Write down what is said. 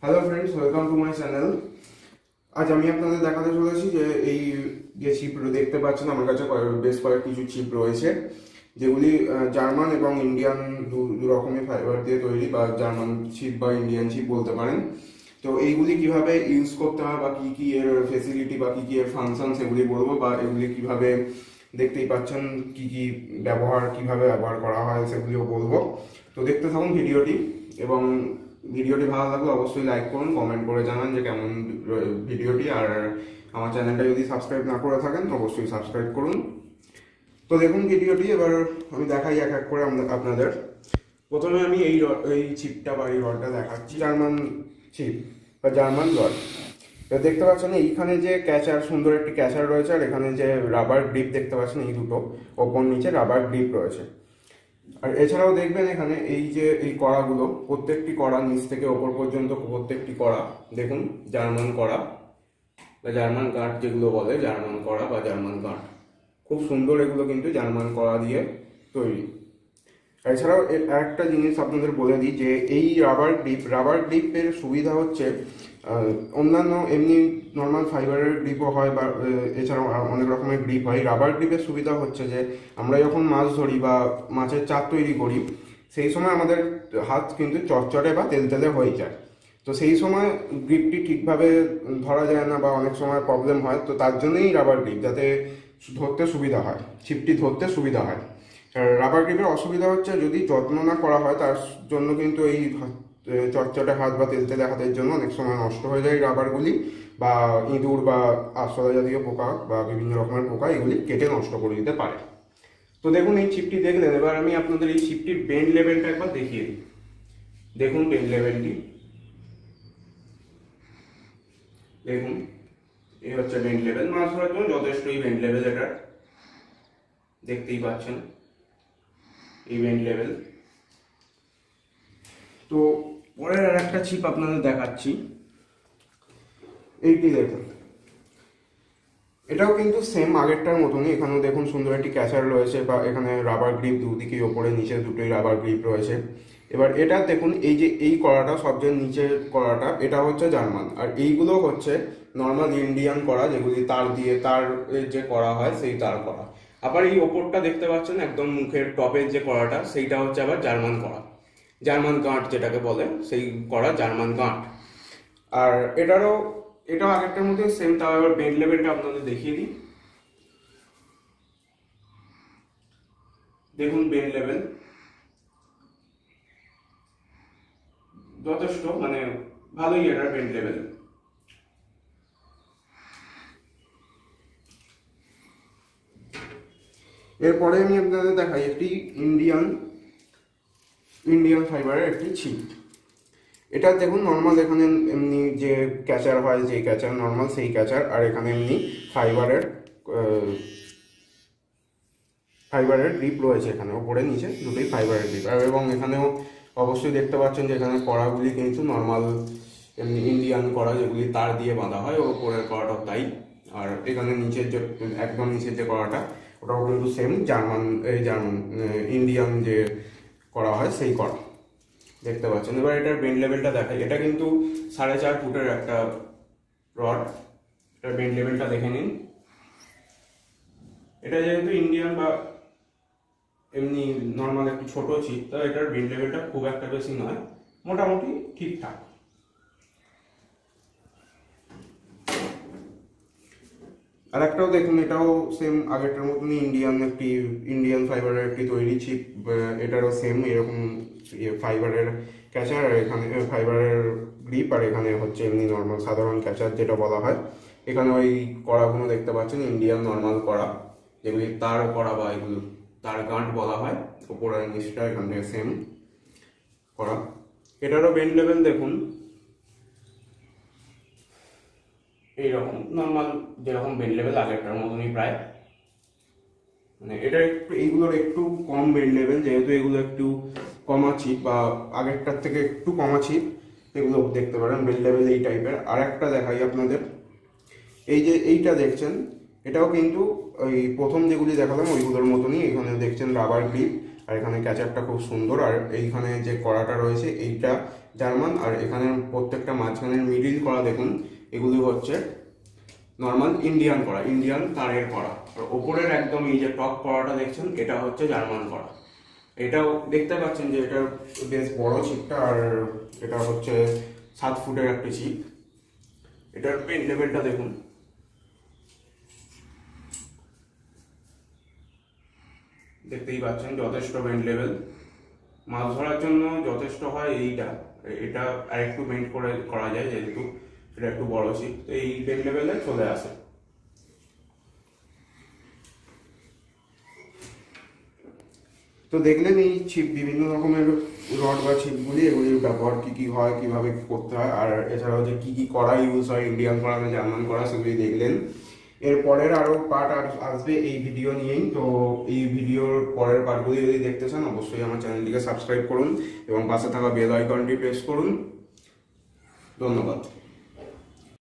Hello friends, welcome to my channel. আজ আমি আপনাদের দেখাতে চলেছি যে এই যে চিপ দেখতে পাচ্ছেন আমার কাছে বেশ কিছু চিপ রয়েছে, যেগুলি জার্মান এবং ইন্ডিয়ান দু রকমের ফাইবার দিয়ে তৈরি, বা জার্মান চিপ বা ইন্ডিয়ান চিপ বলতে পারেন। তো এইগুলি কিভাবে ইউজ করতে হয় বা কি কি এর ফেসিলিটি বা কি কি এর ফাংশন সেগুলি বলবো, বা এগুলি কিভাবে দেখতেই পাচ্ছেন কি কি কিভাবে ব্যবহার করা হয় সেগুলিও বলবো। তো দেখতে থাকুন ভিডিওটি, এবং ভিডিওটি ভালো লাগলে অবশ্যই লাইক করুন, কমেন্ট করে জানান যে কেমন ভিডিওটি। আর আমার চ্যানেলটা যদি সাবস্ক্রাইব না করে থাকেন অবশ্যই সাবস্ক্রাইব করুন। তো দেখুন ভিডিওটি, এবার আমি দেখাই এক এক করে আপনাদের। প্রথমে আমি এই চিপটা বা এই রডটা দেখাচ্ছি, জার্মান চিপ বা জার্মান রড। এবার দেখতে পাচ্ছেন এইখানে যে ক্যাচার, সুন্দর একটি ক্যাচার রয়েছে, আর এখানে যে রাবার গ্রিপ দেখতে পাচ্ছেন, এই দুটো ওপর নিচে রাবার গ্রিপ রয়েছে। আর এছাড়াও দেখবেন এখানে এই যে এই কড়াগুলো, প্রত্যেকটি কড়া নিচ থেকে ওপর পর্যন্ত প্রত্যেকটি কড়া দেখুন জার্মান কড়া বা জার্মান কাঠ যেগুলো বলে, জার্মান কড়া বা জার্মান কাঠ। খুব সুন্দর, এগুলো কিন্তু জার্মান কড়া দিয়ে তৈরি। এছাড়াও একটা জিনিস আপনাদের বলে দিই যে এই রাবার গ্রিপের সুবিধা হচ্ছে, অন্যান্য এমনি নর্মাল ফাইবারের গ্রিপও হয়, বা এছাড়াও অনেক রকমের গ্রিপ হয়। রাবার গ্রিপের সুবিধা হচ্ছে যে আমরা যখন মাছ ধরি বা মাছের চার তৈরি করি, সেই সময় আমাদের হাত কিন্তু চটচটে বা তেলতেলে হয়ে যায়। তো সেই সময় গ্রিপটি ঠিকভাবে ধরা যায় না বা অনেক সময় প্রবলেম হয়। তো তার জন্যই রাবার গ্রিপ, যাতে ধরতে সুবিধা হয়, ছিপটি ধরতে সুবিধা হয়। রাবার গ্রিপের অসুবিধা হচ্ছে যদি যত্ন না করা হয়, তার জন্য কিন্তু এই চটচটে হাত বা তেলতেলে হাতের জন্য অনেক সময় নষ্ট হয়ে যায় রাবারগুলি, বা ইঁদুর বা আরশোলা জাতীয় পোকা বা বিভিন্ন রকমের পোকা এগুলি কেটে নষ্ট করে দিতে পারে। তো দেখুন এই চিপটি দেখলেন, এবার আমি আপনাদের এই চিপটির বেন্ড লেভেলটা একবার দেখিয়ে দিই। দেখুন বেন্ড লেভেলটি, দেখুন এই হচ্ছে বেন্ড লেভেল। মাছ ধরার জন্য যথেষ্টই বেন্ড লেভেল, এটা দেখতেই পাচ্ছেন এই বেন্ড লেভেল। তো পরের আর একটা চিপ আপনাদের দেখাচ্ছি, এইটি দেখুন। এটাও কিন্তু সেম আগেরটার মতনই, এখানেও দেখুন সুন্দর একটি ক্যাচার রয়েছে, বা এখানে রাবার গ্রিপ দুদিকে ওপরে নিচে দুটোই রাবার গ্রিপ রয়েছে। এবার এটা দেখুন, এই যে এই কড়াটা, সবচেয়ে নিচের কড়াটা, এটা হচ্ছে জার্মান, আর এইগুলো হচ্ছে নর্মাল ইন্ডিয়ান কড়া, যেগুলি তার দিয়ে তার যে করা হয় সেই তার করা। আবার এই ওপরটা দেখতে পাচ্ছেন একদম মুখের টপের যে কড়াটা, সেইটা হচ্ছে আবার জার্মান কড়া, জার্মান গাঁট যেটাকে বলে, সেই কড়া জার্মান গাঁট। আর এটাও আগেরটার মধ্যে সেম। তাও এবার বেন্ড লেভেলটা আপনাদের দেখিয়ে দিই। দেখুন বেন্ড লেভেল যথেষ্ট, মানে ভালোই এটার বেন্ড লেভেল। এরপরে আমি আপনাদের দেখাই একটি ইন্ডিয়ান ফাইবারের একটি ছিপ। এটা দেখুন নর্মাল, এখানে এমনি যে ক্যাচার হয়, যে ক্যাচার নর্মাল সেই ক্যাচার, আর এখানে এমনি ফাইবারের গ্রিপ রয়েছে, এখানে ওপরে নিচে দুটোই ফাইবারের গ্রিপ। আর এবং এখানেও অবশ্যই দেখতে পাচ্ছেন যে এখানে কড়াগুলি কিন্তু নর্মাল এমনি ইন্ডিয়ান কড়া, যেগুলি তার দিয়ে বাঁধা হয়, ওপরের কড়াটাও তাই। আর এখানে নিচের যে একদম নিচের যে কড়াটা, ওটাও কিন্তু সেম জার্মান ইন্ডিয়ান যে করা হয় সেই কড়া দেখতে পাচ্ছেন। এবার এটার বেন্ড লেভেলটা দেখাই। এটা কিন্তু 4.5 ফুটের একটা রড। এটার বেন্ড লেভেলটা দেখে নিন। এটা যেহেতু ইন্ডিয়ান বা এমনি নর্মাল একটু ছোট চিপ, তো এটার বেন্ড লেভেলটা খুব একটা বেশি নয়, মোটামুটি ঠিকঠাক। আর একটাও দেখুন, এটাও সেম আগেরটার মতনই ইন্ডিয়ান ফাইবারের একটি তৈরি চিপ। এটারও সেম এরকম ফাইবারের ক্যাচার, আর এখানে ফাইবারের গ্রিপ, আর এখানে হচ্ছে এমনি নর্মাল সাধারণ ক্যাচার যেটা বলা হয়। এখানে ওই কড়াগুলো দেখতে পাচ্ছেন ইন্ডিয়ান নর্মাল কড়া, যেগুলি তার কড়া বা এগুলো তার গাঁট বলা হয়। ওপরের নিচটা এখান থেকে সেম কড়া। এটারও বেন্ড লেভেল দেখুন এইরকম নর্মাল, যেরকম বেন্ড লেভেল আগেরটার মতনই প্রায়। মানে এটা একটু, এইগুলোর একটু কম বেন্ড লেভেল, যেহেতু এগুলো একটু কমা চিপ বা আগেরটার থেকে একটু কমা চিপ, এগুলো দেখতে পারেন বেন্ড লেভেল এই টাইপের। আর একটা দেখাই আপনাদের, এই যে এইটা দেখছেন, এটাও কিন্তু ওই প্রথম যেগুলি দেখালাম ওইগুলোর মতনই। এখানে দেখছেন রাবার গ্রিপ, আর এখানে ক্যাচারটা খুব সুন্দর। আর এইখানে যে কড়াটা রয়েছে, এইটা জার্মান। আর এখানে প্রত্যেকটা মাঝখানের মিডিল করা দেখুন, এগুলি হচ্ছে নর্মাল ইন্ডিয়ান করা, ইন্ডিয়ান তারের করা। আর ওপরের একদম এই যে টপ করাটা দেখছেন, এটা হচ্ছে জার্মান করা। এটাও দেখতে পাচ্ছেন যে এটা বেশ বড় চিপটা, আর এটা হচ্ছে 7 ফুটের একটা চিপ। এটার পেন লেভেলটা দেখুন, দেখতেই পাচ্ছেন যথেষ্ট বেন্ড লেভেল, মাছ ধরার জন্য যথেষ্ট হয়। এটা আর একটু বেন্ড করে করা যায়, যেহেতু এটা একটু বড় ছিপ, তো এই বেন্ড লেভেলে চলে আসে। তো দেখলেন এই ছিপ, বিভিন্ন রকমের রড বা ছিপগুলি, এগুলির ব্যবহার কি হয়, কিভাবে করতে হয়, আর এছাড়াও যে কি করা ইউজ হয়, ইন্ডিয়ান করা না জার্মান করা, সেগুলি দেখলেন। এর পরের আরও পার্ট আসবে এই ভিডিও নিয়েই। তো এই ভিডিওর পরের পার্টগুলি যদি দেখতে চান, অবশ্যই আমার চ্যানেলটিকে সাবস্ক্রাইব করুন এবং পাশে থাকা বেল আইকনটি প্রেস করুন। ধন্যবাদ।